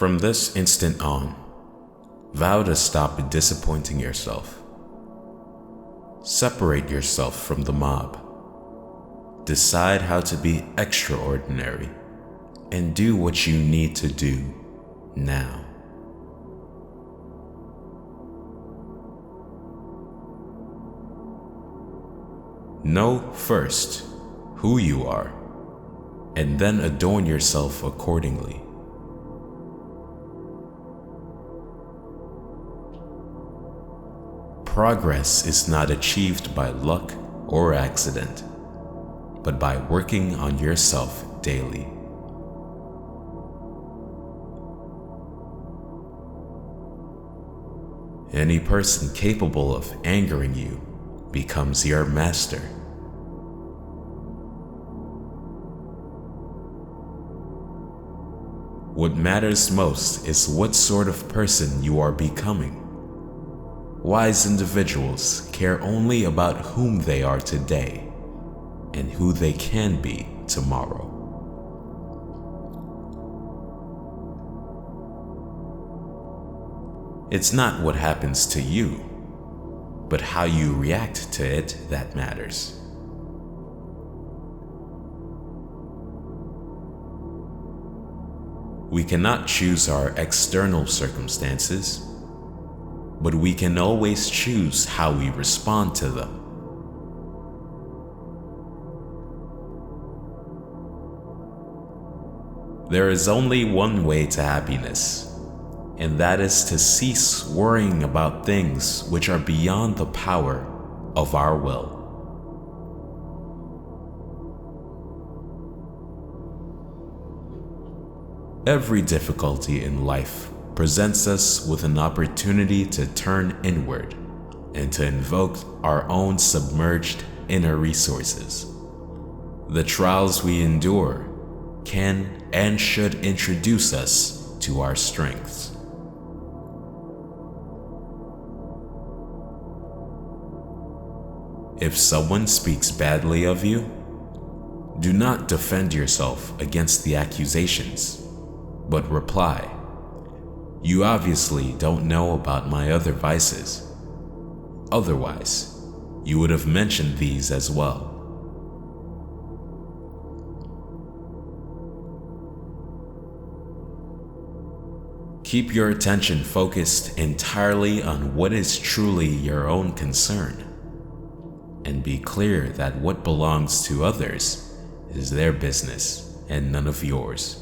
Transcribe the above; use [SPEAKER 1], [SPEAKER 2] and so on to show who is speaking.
[SPEAKER 1] From this instant on, vow to stop disappointing yourself. Separate yourself from the mob. Decide how to be extraordinary and do what you need to do now. Know first who you are, and then adorn yourself accordingly. Progress is not achieved by luck or accident, but by working on yourself daily. Any person capable of angering you becomes your master. What matters most is what sort of person you are becoming. Wise individuals care only about whom they are today and who they can be tomorrow. It's not what happens to you, but how you react to it that matters. We cannot choose our external circumstances, but we can always choose how we respond to them. There is only one way to happiness, and that is to cease worrying about things which are beyond the power of our will. Every difficulty in life presents us with an opportunity to turn inward and to invoke our own submerged inner resources. The trials we endure can and should introduce us to our strengths. If someone speaks badly of you, do not defend yourself against the accusations, but reply, "You obviously don't know about my other vices. Otherwise, you would have mentioned these as well." Keep your attention focused entirely on what is truly your own concern, and be clear that what belongs to others is their business and none of yours.